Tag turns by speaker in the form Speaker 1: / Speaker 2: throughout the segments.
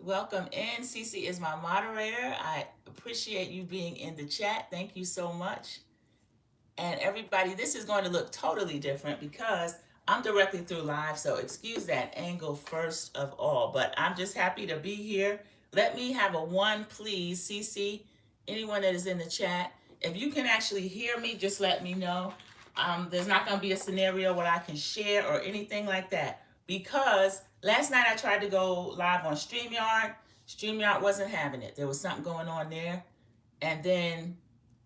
Speaker 1: Welcome in. Cece is my moderator. I appreciate you being in the chat. Thank you so much. And everybody, this is going to look totally different because I'm directly through live, so excuse that angle first of all. But I'm just happy to be here. Let me have a one, please, Cece. Anyone that is in the chat, if you can actually hear me, just let me know. There's not going to be a scenario where I can share or anything like that because last night I tried to go live on StreamYard. StreamYard wasn't having it. There was something going on there. And then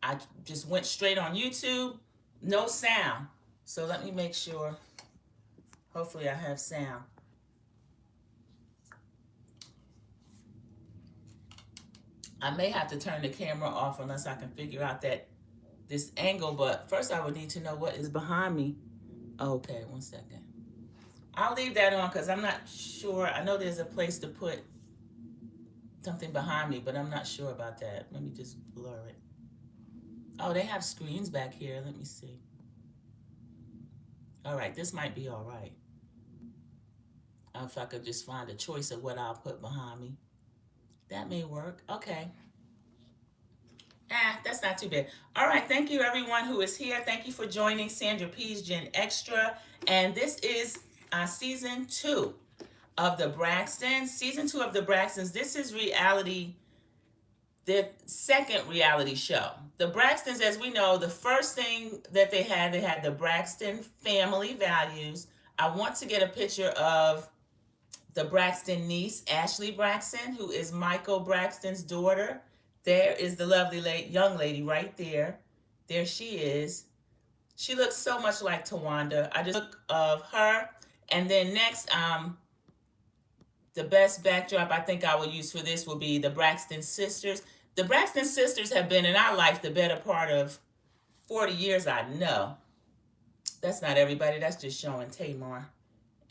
Speaker 1: I just went straight on YouTube, no sound. So let me make sure. Hopefully, I have sound. I may have to turn the camera off unless I can figure out that this angle. But first, I would need to know what is behind me. Okay, 1 second. I'll leave that on because I'm not sure. I know there's a place to put something behind me, but I'm not sure about that. Let me just blur it. Oh, they have screens back here. Let me see. All right, this might be all right. If I could just find a choice of what I'll put behind me. That may work. Okay. That's not too bad. All right. Thank you, everyone who is here. Thank you for joining Sandra P's Gen Extra. And this is season 2 of the Braxtons. Season 2 of the Braxtons. This is reality, the second reality show. The Braxtons, as we know, the first thing that they had the Braxton family values. I want to get a picture of the Braxton niece, Ashlee Braxton, who is Michael Braxton's daughter. There is the lovely young lady right there. There she is. She looks so much like Tawanda. I just look of her. And then next, the best backdrop I think I will use for this will be the Braxton sisters. The Braxton sisters have been in our life the better part of 40 years, I know. That's not everybody. That's just showing Tamar.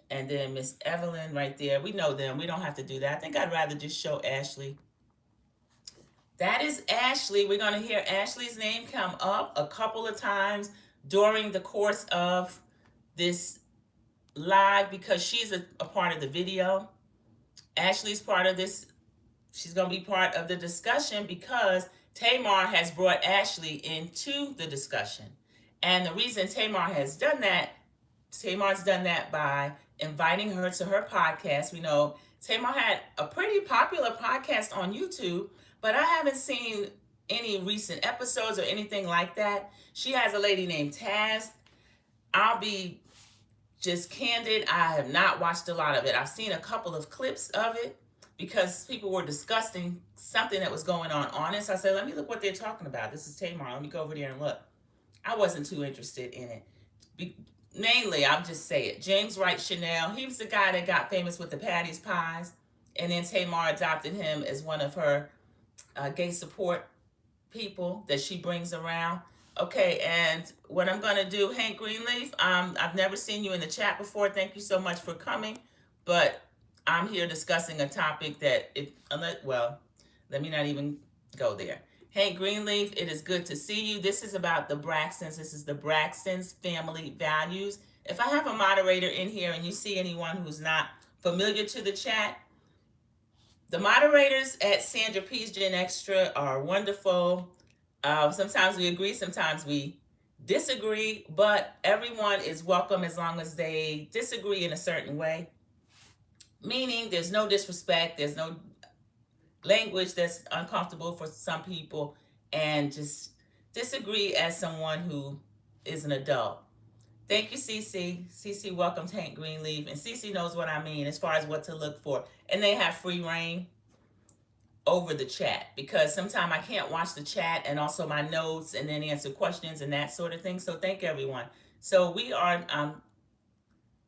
Speaker 1: And then Miss Evelyn right there. We know them. We don't have to do that. I think I'd rather just show Ashlee. That is Ashlee. We're going to hear Ashlee's name come up a couple of times during the course of this live because she's a part of the video. Ashlee's part of this. She's going to be part of the discussion because Tamar has brought Ashlee into the discussion. And the reason Tamar's done that by inviting her to her podcast. We know Tamar had a pretty popular podcast on YouTube, but I haven't seen any recent episodes or anything like that. She has a lady named Taz. I'll be just candid. I have not watched a lot of it. I've seen a couple of clips of it because people were discussing something that was going on it. So I said, let me look what they're talking about. This is Tamar. Let me go over there and look. I wasn't too interested in it. Mainly, I'll just say it. James Wright Chanel, he was the guy that got famous with the Patty's Pies. And then Tamar adopted him as one of her gay support people that she brings around. Okay, and what I'm going to do, Hank Greenleaf, I've never seen you in the chat before. Thank you so much for coming. But I'm here discussing a topic that, let me not even go there. Hank Greenleaf, it is good to see you. This is about the Braxtons. This is the Braxtons family values. If I have a moderator in here and you see anyone who's not familiar to the chat, the moderators at Sandra P's Gen Extra are wonderful. Sometimes we agree, sometimes we disagree, but everyone is welcome as long as they disagree in a certain way. Meaning there's no disrespect, there's no language that's uncomfortable for some people, and just disagree as someone who is an adult. Thank you, Cece. Cece welcomes Hank Greenleaf, and Cece knows what I mean as far as what to look for. And they have free reign over the chat because sometimes I can't watch the chat and also my notes and then answer questions and that sort of thing. So thank everyone. So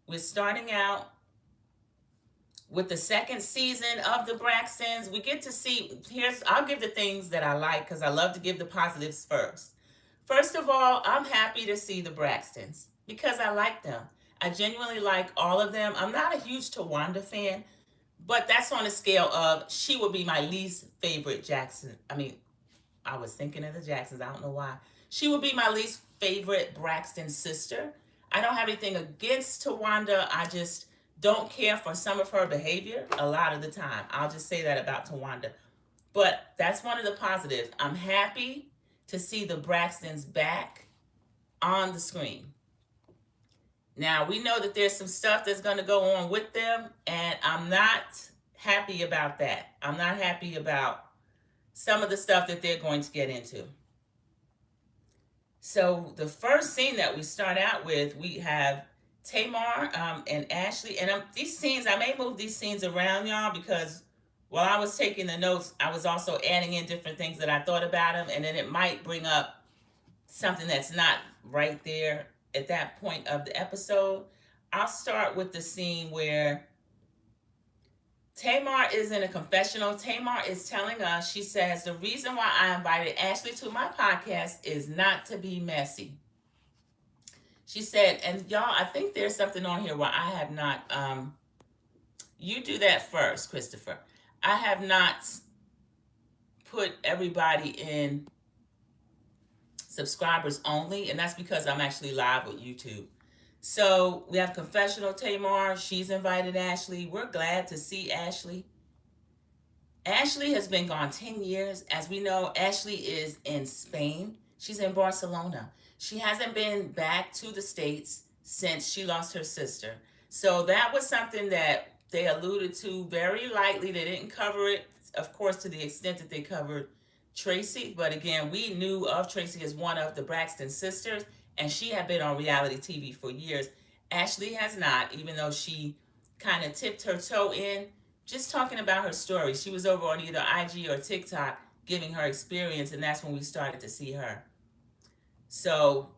Speaker 1: we're starting out with the second season of the Braxtons. We get to see, I'll give the things that I like because I love to give the positives first. First of all, I'm happy to see the Braxtons because I like them. I genuinely like all of them. I'm not a huge Tawanda fan, but that's on a scale of she would be my least favorite Jackson. I was thinking of the Jacksons. I don't know why. She would be my least favorite Braxton sister. I don't have anything against Tawanda. I just don't care for some of her behavior a lot of the time. I'll just say that about Tawanda. But that's one of the positives. I'm happy to see the Braxtons back on the screen. Now, we know that there's some stuff that's going to go on with them, and I'm not happy about that. I'm not happy about some of the stuff that they're going to get into. So the first scene that we start out with, we have Tamar and Ashlee. And these scenes, I may move these scenes around, y'all, because while I was taking the notes, I was also adding in different things that I thought about them, and then it might bring up something that's not right there at that point of the episode. I'll start with the scene where Tamar is in a confessional. Tamar is telling us, she says, the reason why I invited Ashlee to my podcast is not to be messy. She said, and y'all, I think there's something on here where I have not, you do that first, Christopher. I have not put everybody in subscribers only, and that's because I'm actually live with YouTube. So we have confessional Tamar. She's invited Ashlee. We're glad to see Ashlee. Ashlee has been gone 10 years. As we know, Ashlee is in Spain. She's in Barcelona. She hasn't been back to the States since she lost her sister. So that was something that they alluded to very lightly. They didn't cover it, of course, to the extent that they covered Tracy. But again, we knew of Tracy as one of the Braxton sisters, and she had been on reality TV for years. Ashlee has not, even though she kind of tipped her toe in, just talking about her story. She was over on either IG or TikTok giving her experience, and that's when we started to see her. So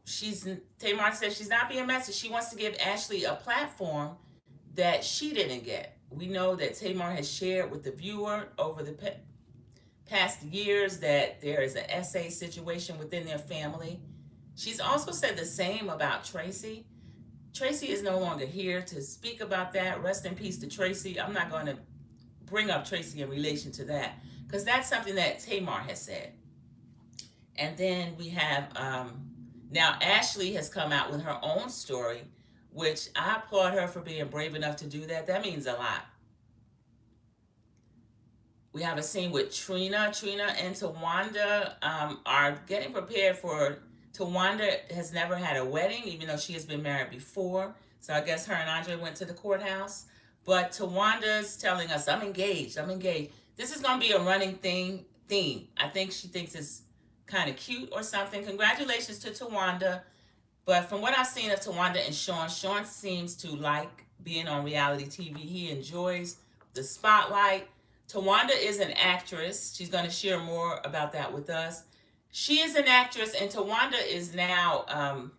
Speaker 1: Tamar says she's not being messy. She wants to give Ashlee a platform that she didn't get. We know that Tamar has shared with the viewer over the past years that there is an SA situation within their family. She's also said the same about Tracy. Tracy is no longer here to speak about that. Rest in peace to Tracy. I'm not going to bring up Tracy in relation to that because that's something that Tamar has said. And then we have, now Ashlee has come out with her own story, which I applaud her for being brave enough to do that. That means a lot. We have a scene with Trina. Trina and Tawanda are getting prepared for, Tawanda has never had a wedding, even though she has been married before. So I guess her and Andre went to the courthouse. But Tawanda's telling us, I'm engaged. This is going to be a running theme. I think she thinks it's kind of cute or something. Congratulations to Tawanda. But from what I've seen of Tawanda and Sean seems to like being on reality TV. He enjoys the spotlight. Tawanda is an actress. She's going to share more about that with us. She is an actress, and Tawanda is now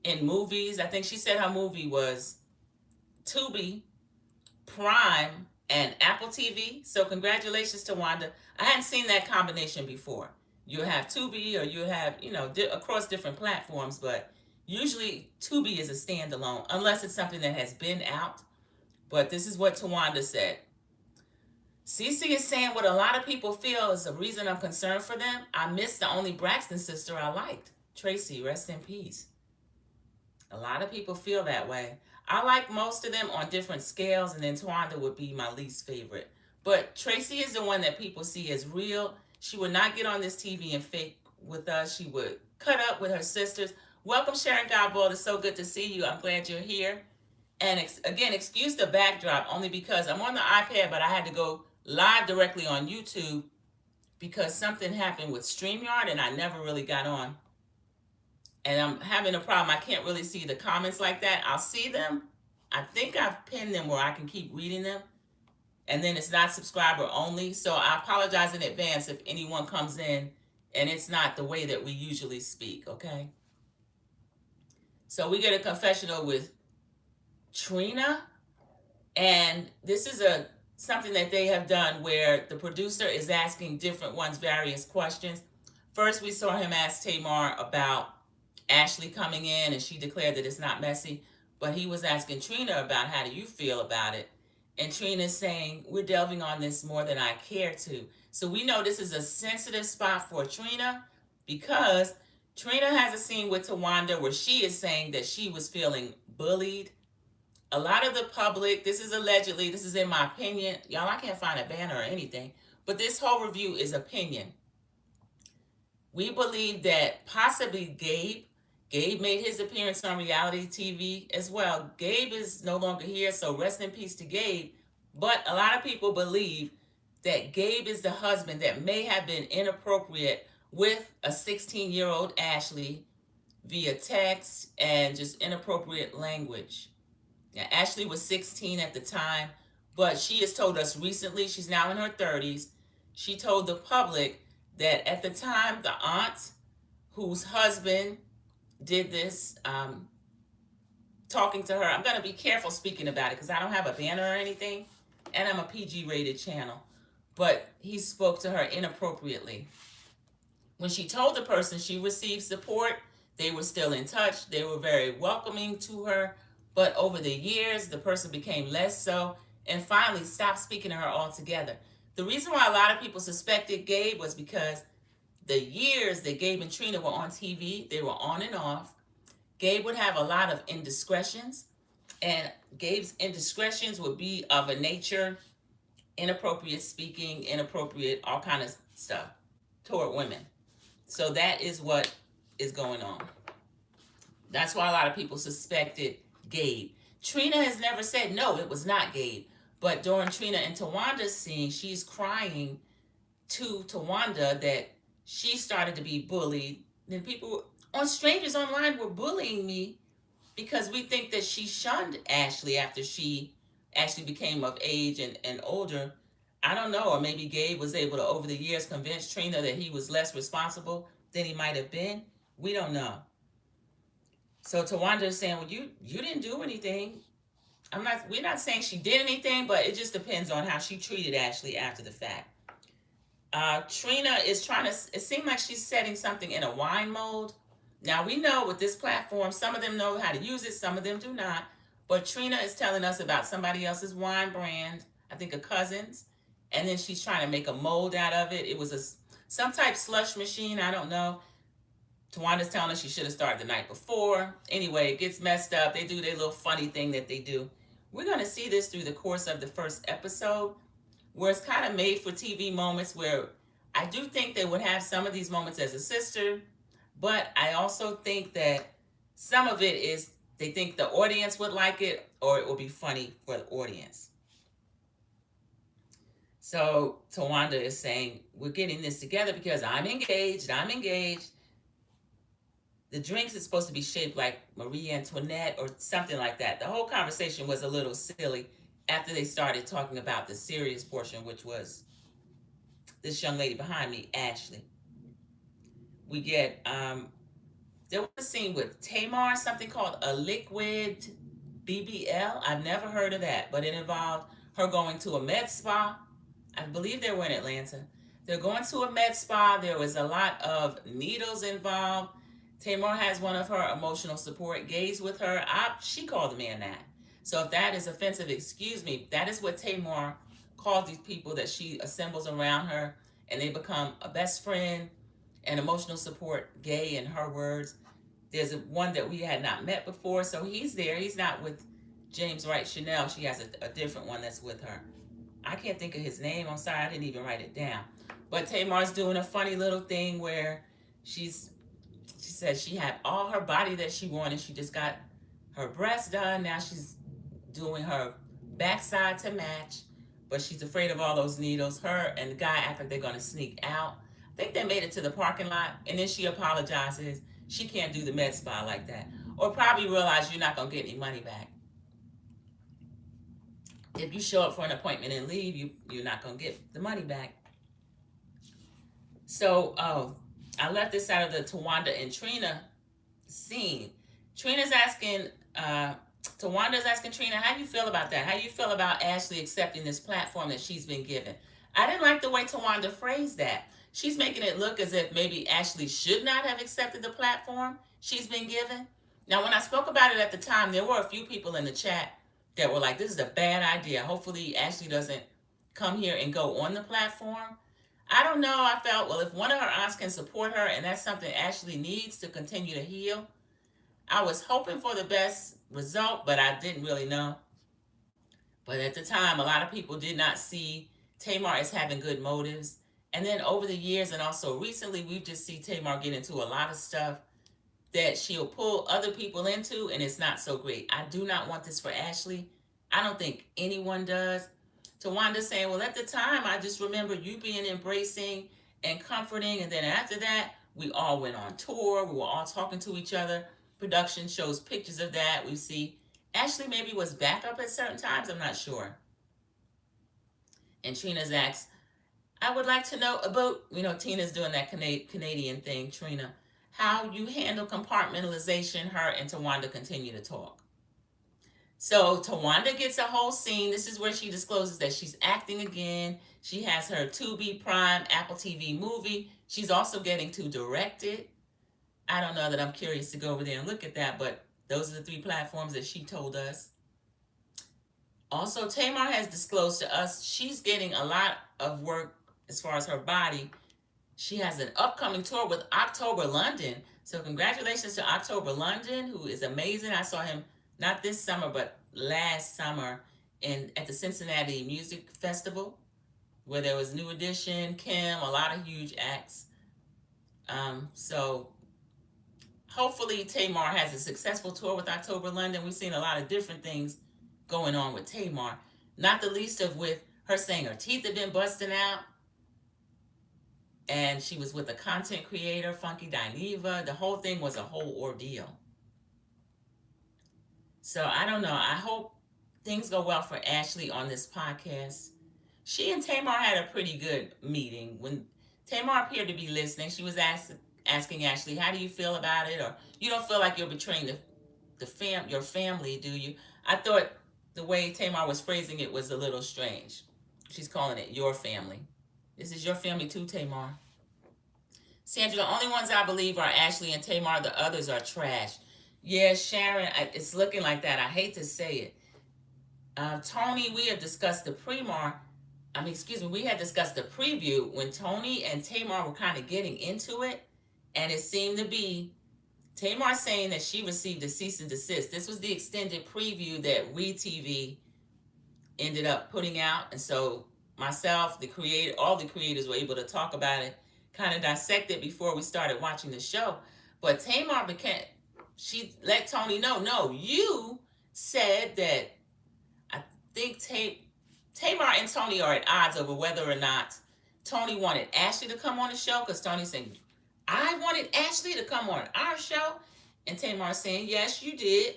Speaker 1: in movies. I think she said her movie was Tubi, Prime, and Apple TV. So congratulations, Tawanda. I hadn't seen that combination before. You have Tubi, or you have, across different platforms, but usually Tubi is a standalone, unless it's something that has been out. But this is what Tawanda said. Cece is saying what a lot of people feel is the reason I'm concerned for them. I missed the only Braxton sister I liked. Tracy, rest in peace. A lot of people feel that way. I like most of them on different scales, and then Tawanda would be my least favorite. But Tracy is the one that people see as real. She would not get on this TV and fake with us. She would cut up with her sisters. Welcome, Sharon Godbold. It's so good to see you. I'm glad you're here. And again, excuse the backdrop, only because I'm on the iPad, but I had to go live directly on YouTube because something happened with StreamYard and I never really got on. And I'm having a problem. I can't really see the comments like that. I'll see them. I think I've pinned them where I can keep reading them. And then it's not subscriber only. So I apologize in advance if anyone comes in and it's not the way that we usually speak, okay? So we get a confessional with Trina. And this is something that they have done where the producer is asking different ones various questions. First, we saw him ask Tamar about Ashlee coming in, and she declared that it's not messy. But he was asking Trina about how do you feel about it? And Trina's saying, we're delving on this more than I care to. So we know this is a sensitive spot for Trina because Trina has a scene with Tawanda where she is saying that she was feeling bullied a lot of the public, this is allegedly, this is in my opinion. Y'all, I can't find a banner or anything, but this whole review is opinion. We believe that possibly Gabe made his appearance on reality TV as well. Gabe is no longer here, so rest in peace to Gabe. But a lot of people believe that Gabe is the husband that may have been inappropriate with a 16-year-old Ashlee via text and just inappropriate language. Now, Ashlee was 16 at the time, but she has told us recently, she's now in her 30s, she told the public that at the time, the aunt whose husband did this, talking to her, I'm going to be careful speaking about it because I don't have a banner or anything, and I'm a PG rated channel, but he spoke to her inappropriately. When she told the person she received support, they were still in touch, they were very welcoming to her, but over the years, the person became less so and finally stopped speaking to her altogether. The reason why a lot of people suspected Gabe was because the years that Gabe and Trina were on TV, they were on and off. Gabe would have a lot of indiscretions, and Gabe's indiscretions would be of a nature, inappropriate speaking, inappropriate, all kind of stuff toward women. So that is what is going on. That's why a lot of people suspected Gabe. Trina has never said, no, it was not Gabe. But during Trina and Tawanda's scene, she's crying to Tawanda that she started to be bullied. Then people strangers online were bullying me because we think that she shunned Ashlee after she actually became of age and older. I don't know, or maybe Gabe was able to, over the years, convince Trina that he was less responsible than he might have been. We don't know. So Tawanda is saying, well, you didn't do anything. We're not saying she did anything, but it just depends on how she treated Ashlee after the fact. Trina is trying to, it seems like she's setting something in a wine mold. Now we know with this platform, some of them know how to use it, some of them do not. But Trina is telling us about somebody else's wine brand, I think a cousin's, and then she's trying to make a mold out of it. It was some type slush machine, I don't know. Tawanda's telling us she should have started the night before. Anyway, it gets messed up. They do their little funny thing that they do. We're going to see this through the course of the first episode, where it's kind of made for TV moments where I do think they would have some of these moments as a sister, but I also think that some of it is they think the audience would like it or it will be funny for the audience. So Tawanda is saying, we're getting this together because I'm engaged. The drinks is supposed to be shaped like Marie Antoinette or something like that. The whole conversation was a little silly after they started talking about the serious portion, which was this young lady behind me, Ashlee. We get, there was a scene with Tamar, something called a liquid BBL. I've never heard of that, but it involved her going to a med spa. I believe they were in Atlanta. They're going to a med spa. There was a lot of needles involved. Tamar has one of her emotional support gays with her. She called the man that. So if that is offensive, excuse me, that is what Tamar calls these people that she assembles around her, and they become a best friend and emotional support gay in her words. There's one that we had not met before, so he's there. He's not with James Wright Chanel. She has a different one that's with her. I can't think of his name. I'm sorry, I didn't even write it down. But Tamar's doing a funny little thing where she said she had all her body that she wanted. She just got her breasts done. Now she's doing her backside to match, but she's afraid of all those needles. Her and the guy act like they're going to sneak out. I think they made it to the parking lot, and then she apologizes. She can't do the med spa like that. Or probably realize you're not going to get any money back. If you show up for an appointment and leave, you're not going to get the money back. So, I left this out of the Tawanda and Trina scene. Tawanda's asking Trina, how do you feel about that? How do you feel about Ashlee accepting this platform that she's been given? I didn't like the way Tawanda phrased that. She's making it look as if maybe Ashlee should not have accepted the platform she's been given. Now, when I spoke about it at the time, there were a few people in the chat that were like, this is a bad idea. Hopefully Ashlee doesn't come here and go on the platform. I don't know. I felt, well, if one of her aunts can support her and that's something Ashlee needs to continue to heal, I was hoping for the best result, but I didn't really know. But at the time, a lot of people did not see Tamar as having good motives. And then over the years and also recently, we've just seen Tamar get into a lot of stuff that she'll pull other people into, and it's not so great. I do not want this for Ashlee. I don't think anyone does. Tawanda saying, well, at the time, I just remember you being embracing and comforting, and then after that, we all went on tour. We were all talking to each other. Production shows pictures of that. We see Ashlee maybe was back up at certain times. I'm not sure. And Trina's asked, I would like to know about, Tina's doing that Canadian thing, Trina, how you handle compartmentalization. Her and Tawanda continue to talk. So Tawanda gets a whole scene. This is where she discloses that she's acting again. She has her Tubi Prime Apple TV movie. She's also getting to direct it. I don't know that I'm curious to go over there and look at that, but those are the 3 platforms that she told us. Also, Tamar has disclosed to us she's getting a lot of work as far as her body. She has an upcoming tour with October London. So congratulations to October London, who is amazing. I saw him not this summer, but last summer at the Cincinnati Music Festival, where there was New Edition, Kim, a lot of huge acts. So hopefully Tamar has a successful tour with October London. We've seen a lot of different things going on with Tamar, not the least of with her saying her teeth had been busting out. And she was with a content creator, Funky Dineva. The whole thing was a whole ordeal. So I don't know. I hope things go well for Ashlee on this podcast. She and Tamar had a pretty good meeting. When Tamar appeared to be listening, she was asking Ashlee, how do you feel about it? Or you don't feel like you're betraying your family, do you? I thought the way Tamar was phrasing it was a little strange. She's calling it your family. This is your family too, Tamar. Sandra, the only ones I believe are Ashlee and Tamar. The others are trash. Yeah, Sharon, it's looking like that. I hate to say it. Tony, we had discussed the we had discussed the preview when Tony and Tamar were kind of getting into it. And it seemed to be Tamar saying that she received a cease and desist. This was the extended preview that WeTV ended up putting out. And so myself, all the creators were able to talk about it, kind of dissect it before we started watching the show. But Tamar she let Tony know, no, you said that I think Tamar and Tony are at odds over whether or not Tony wanted Ashlee to come on the show, because Tony's saying, I wanted Ashlee to come on our show. And Tamar's saying, yes, you did.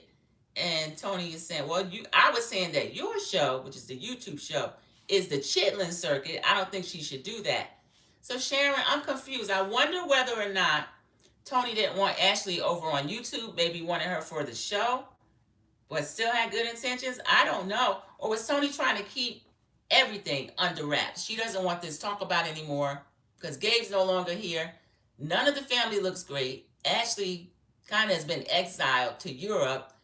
Speaker 1: And Tony is saying, well, I was saying that your show, which is the YouTube show, is the Chitlin Circuit. I don't think she should do that. So Sharon, I'm confused. I wonder whether or not Tony didn't want Ashlee over on YouTube, maybe wanted her for the show, but still had good intentions. I don't know. Or was Tony trying to keep everything under wraps? She doesn't want this talk about anymore because Gabe's no longer here. None of the family looks great. Ashlee kind of has been exiled to Europe.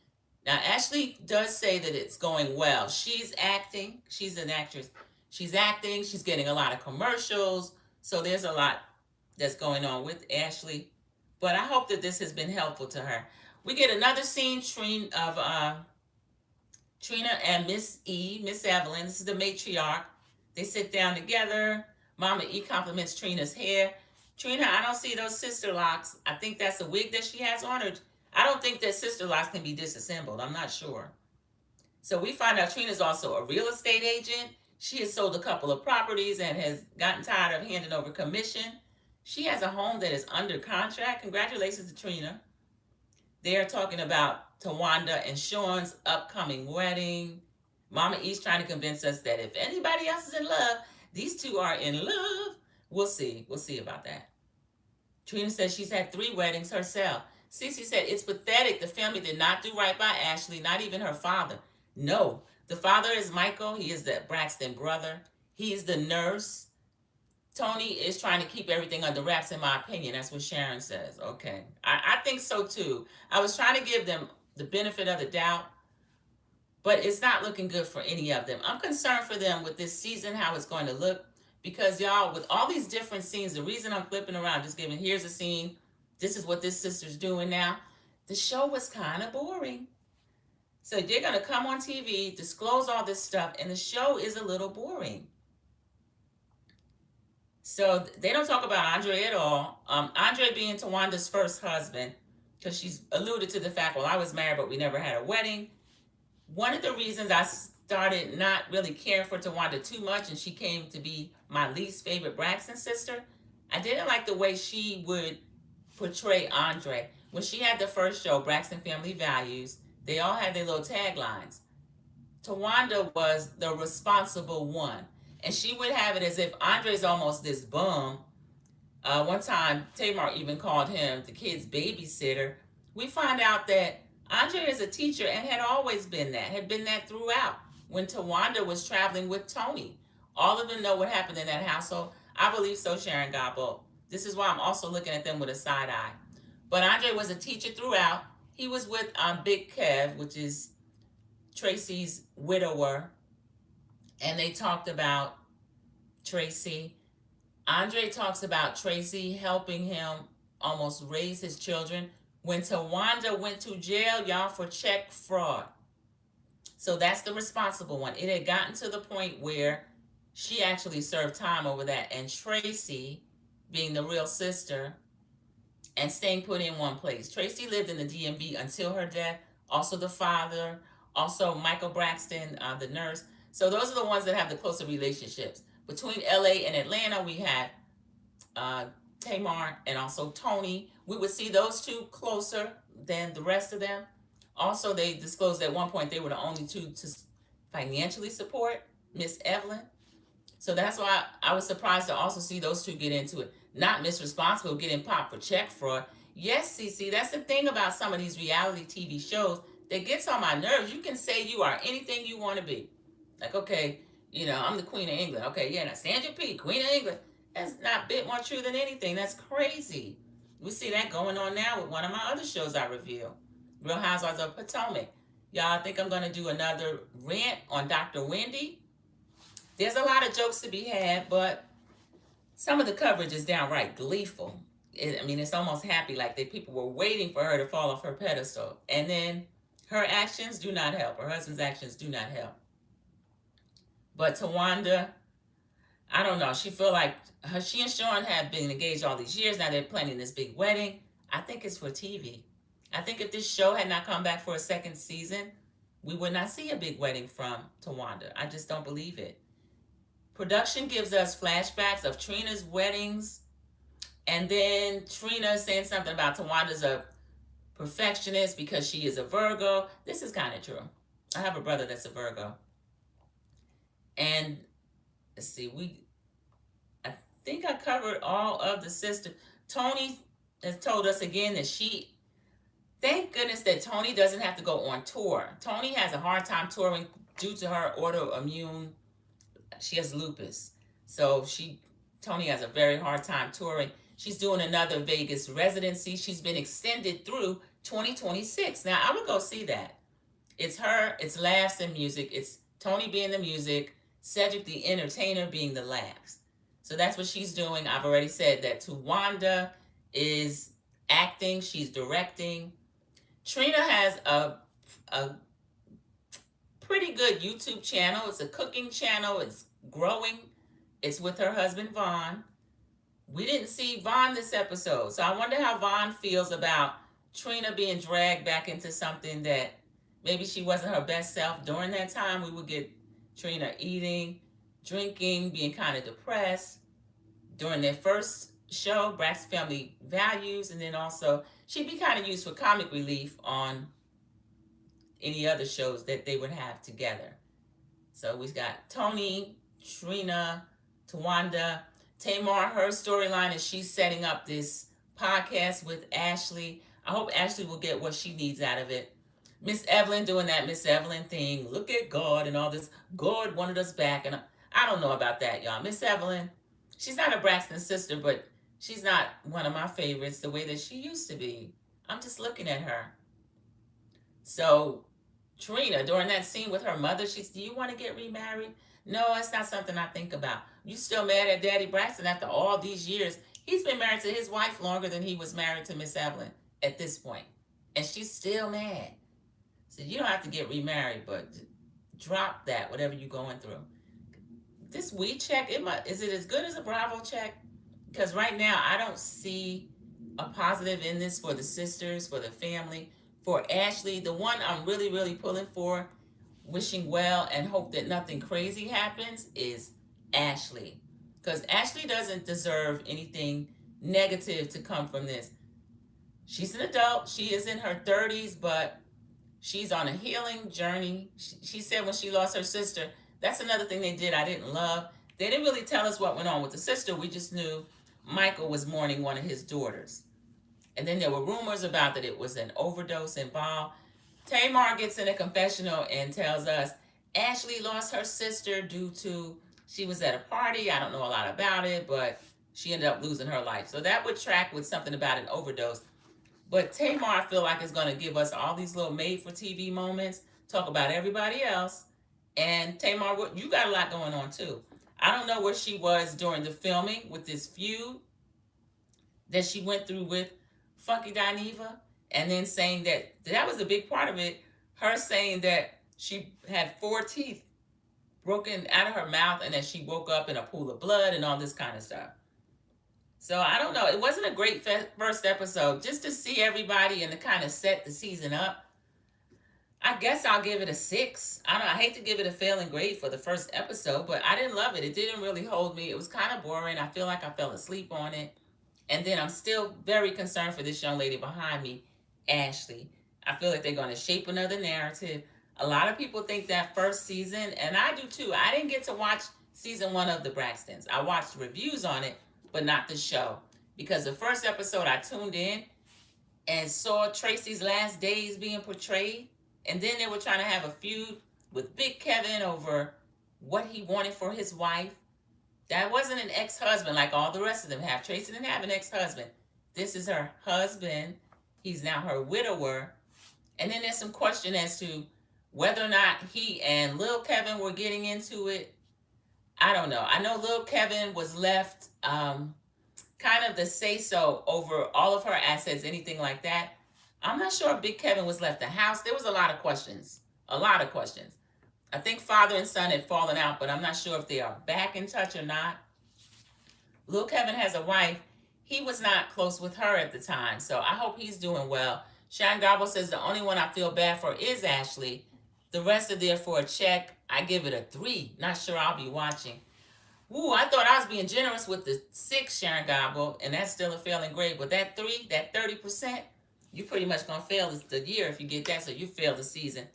Speaker 1: Now, Ashlee does say that it's going well. She's acting. She's an actress. She's acting. She's getting a lot of commercials. So there's a lot that's going on with Ashlee. But I hope that this has been helpful to her. We get another scene of Trina and Miss Evelyn. This is the matriarch. They sit down together. Mama E compliments Trina's hair. Trina, I don't see those sister locks. I think that's a wig that she has on her. I don't think that sister locks can be disassembled. I'm not sure. So we find out Trina's also a real estate agent. She has sold a couple of properties and has gotten tired of handing over commission. She has a home that is under contract. Congratulations to Trina. They're talking about Tawanda and Sean's upcoming wedding. Mama E's trying to convince us that if anybody else is in love, these two are in love. We'll see. We'll see about that. Trina says she's had 3 weddings herself. Cece said it's pathetic. The family did not do right by Ashlee, not even her father. No, the father is Michael. He is the Braxton brother. He's the nurse. Tony is trying to keep everything under wraps, in my opinion. That's what Sharon says. Okay. I think so too. I was trying to give them the benefit of the doubt, but it's not looking good for any of them. I'm concerned for them with this season, how it's going to look, because y'all, with all these different scenes, the reason I'm flipping around, just giving, here's a scene, this is what this sister's doing now. The show was kind of boring. So they're going to come on TV, disclose all this stuff, and the show is a little boring. So they don't talk about Andre at all. Andre being Tawanda's first husband, because she's alluded to the fact, well, I was married, but we never had a wedding. One of the reasons I started not really caring for Tawanda too much, and she came to be my least favorite Braxton sister, I didn't like the way she would portray Andre. When she had the first show, Braxton Family Values, they all had their little taglines. Tawanda was the responsible one. And she would have it as if Andre's almost this bum. One time, Tamar even called him the kid's babysitter. We find out that Andre is a teacher and had always been that, had been that throughout. When Tawanda was traveling with Tony, all of them know what happened in that household. I believe so, Sharon Gobble. This is why I'm also looking at them with a side eye. But Andre was a teacher throughout. He was with Big Kev, which is Tracy's widower, and they talked about Tracy. Andre talks about Tracy helping him almost raise his children when Tawanda went to jail, y'all, for check fraud. So that's the responsible one. It had gotten to the point where she actually served time over that, and Tracy, being the real sister, and staying put in one place. Tracy lived in the DMV until her death. Also the father, also Michael Braxton, the nurse. So those are the ones that have the closer relationships. Between LA and Atlanta, we had Tamar and also Tony. We would see those two closer than the rest of them. Also, they disclosed at one point they were the only two to financially support Miss Evelyn. So that's why I was surprised to also see those two get into it. Not Miss Responsible getting popped for check fraud. Yes, CC, that's the thing about some of these reality TV shows that gets on my nerves. You can say you are anything you want to be. Like, okay, I'm the Queen of England. Okay, yeah, now Sandra P, Queen of England. That's not a bit more true than anything. That's crazy. We see that going on now with one of my other shows I review, Real Housewives of Potomac. Y'all think I'm going to do another rant on Dr. Wendy? There's a lot of jokes to be had, but some of the coverage is downright gleeful. It's almost happy, like people were waiting for her to fall off her pedestal. And then her actions do not help. Her husband's actions do not help. But Tawanda, I don't know. She feel like she and Sean have been engaged all these years. Now they're planning this big wedding. I think it's for TV. I think if this show had not come back for a second season, we would not see a big wedding from Tawanda. I just don't believe it. Production gives us flashbacks of Trina's weddings, and then Trina saying something about Tawanda's a perfectionist because she is a Virgo. This is kind of true. I have a brother that's a Virgo. And let's see, I think I covered all of the sisters. Tony has told us again that thank goodness that Tony doesn't have to go on tour. Tony has a hard time touring due to her autoimmune. She has lupus. So Tony has a very hard time touring. She's doing another Vegas residency. She's been extended through 2026. Now, I would go see that. It's her, it's laughs and music. It's Tony being the music, Cedric the entertainer being the laughs. So that's what she's doing. I've already said that Tawanda is acting. She's directing. Trina has a pretty good YouTube channel. It's a cooking channel. It's growing. It's with her husband, Vaughn. We didn't see Vaughn this episode. So I wonder how Vaughn feels about Trina being dragged back into something that maybe she wasn't her best self during that time. We would get Trina eating, drinking, being kind of depressed. During their first show, Braxton Family Values, and then also she'd be kind of used for comic relief on any other shows that they would have together. So we've got Tony, Trina, Tawanda, Tamar. Her storyline is she's setting up this podcast with Ashlee. I hope Ashlee will get what she needs out of it. Miss Evelyn doing that Miss Evelyn thing. Look at God and all this. God wanted us back. And I don't know about that, y'all. Miss Evelyn, she's not a Braxton sister, but she's not one of my favorites the way that she used to be. I'm just looking at her. So Trina, during that scene with her mother, she said, do you want to get remarried? No, it's not something I think about. You still mad at Daddy Braxton after all these years? He's been married to his wife longer than he was married to Miss Evelyn at this point. And she's still mad. So you don't have to get remarried, but drop that, whatever you're going through. This weed check, is it as good as a Bravo check? Because right now I don't see a positive in this for the sisters, for the family, for Ashlee. The one I'm really, really pulling for, wishing well and hope that nothing crazy happens, is Ashlee. Because Ashlee doesn't deserve anything negative to come from this. She's an adult. She is in her 30s, but she's on a healing journey. She said when she lost her sister, that's another thing they did I didn't love. They didn't really tell us what went on with the sister. We just knew Michael was mourning one of his daughters. And then there were rumors about that it was an overdose involved. Tamar gets in a confessional and tells us Ashlee lost her sister due to she was at a party. I don't know a lot about it, but she ended up losing her life. So that would track with something about an overdose. But Tamar, I feel like, is going to give us all these little made-for-TV moments, talk about everybody else. And Tamar, you got a lot going on, too. I don't know where she was during the filming with this feud that she went through with Funky Dineva, and then saying that was a big part of it, her saying that she had 4 teeth broken out of her mouth and that she woke up in a pool of blood and all this kind of stuff. So I don't know. It wasn't a great first episode. Just to see everybody and to kind of set the season up, I guess I'll give it a 6. I hate to give it a failing grade for the first episode, but I didn't love it. It didn't really hold me. It was kind of boring. I feel like I fell asleep on it. And then I'm still very concerned for this young lady behind me, Ashlee. I feel like they're going to shape another narrative. A lot of people think that first season, and I do too. I didn't get to watch season 1 of the Braxtons. I watched reviews on it, but not the show. Because the first episode I tuned in and saw Tracy's last days being portrayed. And then they were trying to have a feud with Big Kevin over what he wanted for his wife. That wasn't an ex-husband like all the rest of them have. Tracy didn't have an ex-husband. This is her husband. He's now her widower. And then there's some question as to whether or not he and Lil Kevin were getting into it. I don't know. I know Lil Kevin was left kind of the say-so over all of her assets, anything like that. I'm not sure if Big Kevin was left the house. There was a lot of questions. A lot of questions. I think father and son had fallen out, but I'm not sure if they are back in touch or not. Lil Kevin has a wife. He was not close with her at the time, so I hope he's doing well. Sharon Garbo says the only one I feel bad for is Ashlee. The rest are there for a check. I give it a 3. Not sure I'll be watching. Ooh, I thought I was being generous with the 6, Sharon Garbo, and that's still a failing grade. But that 3, that 30%, you're pretty much going to fail the year if you get that, so you fail the season.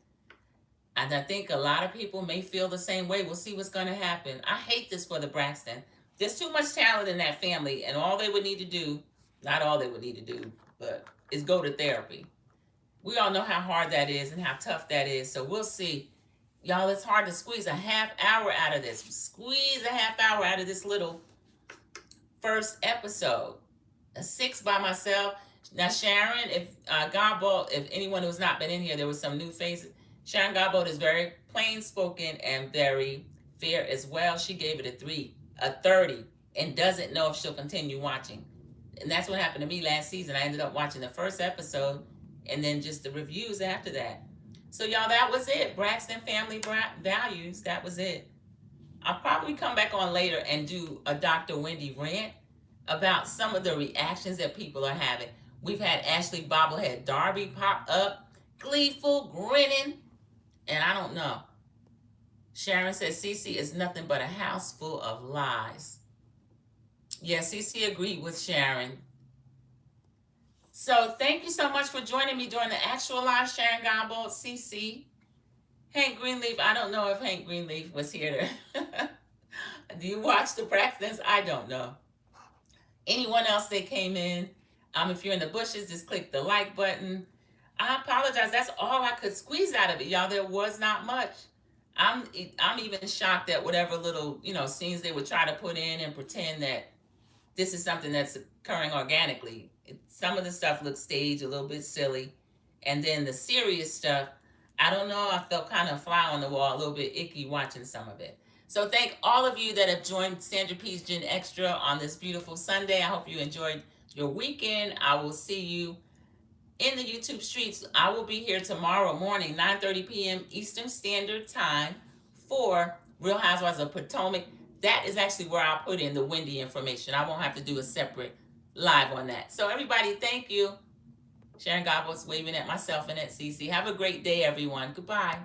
Speaker 1: And I think a lot of people may feel the same way. We'll see what's going to happen. I hate this for the Braxton. There's too much talent in that family, and all they would need to do, not all they would need to do, but is go to therapy. We all know how hard that is and how tough that is, so we'll see. Y'all, it's hard to squeeze a half hour out of this. Squeeze a half hour out of this little first episode. A 6 by myself. Now, Sharon, if anyone who's not been in here, there was some new faces. Sharon Garbo is very plain spoken and very fair as well. She gave it a 30, and doesn't know if she'll continue watching. And that's what happened to me last season. I ended up watching the first episode and then just the reviews after that. So y'all, that was it. Braxton Family Values, that was it. I'll probably come back on later and do a Dr. Wendy rant about some of the reactions that people are having. We've had Ashlee Bobblehead Darby pop up, gleeful, grinning, and I don't know. Sharon says Cece is nothing but a house full of lies. Yeah, Cece agreed with Sharon. So thank you so much for joining me during the actual live, Sharon Garbo, Cece. Hank Greenleaf, I don't know if Hank Greenleaf was here to... Do you watch the Braxtons? I don't know. Anyone else that came in, if you're in the bushes, just click the like button. I apologize. That's all I could squeeze out of it, y'all. There was not much. I'm even shocked at whatever little, scenes they would try to put in and pretend that this is something that's occurring organically. Some of the stuff looks staged, a little bit silly. And then the serious stuff, I don't know, I felt kind of fly on the wall, a little bit icky watching some of it. So thank all of you that have joined Sandra P's Gen Extra on this beautiful Sunday. I hope you enjoyed your weekend. I will see you in the YouTube streets. I will be here tomorrow morning, 9:30 p.m. Eastern Standard Time for Real Housewives of Potomac. That is actually where I'll put in the Wendy information. I won't have to do a separate live on that. So everybody, thank you. Sharon Gobble's waving at myself and at Cece. Have a great day, everyone. Goodbye.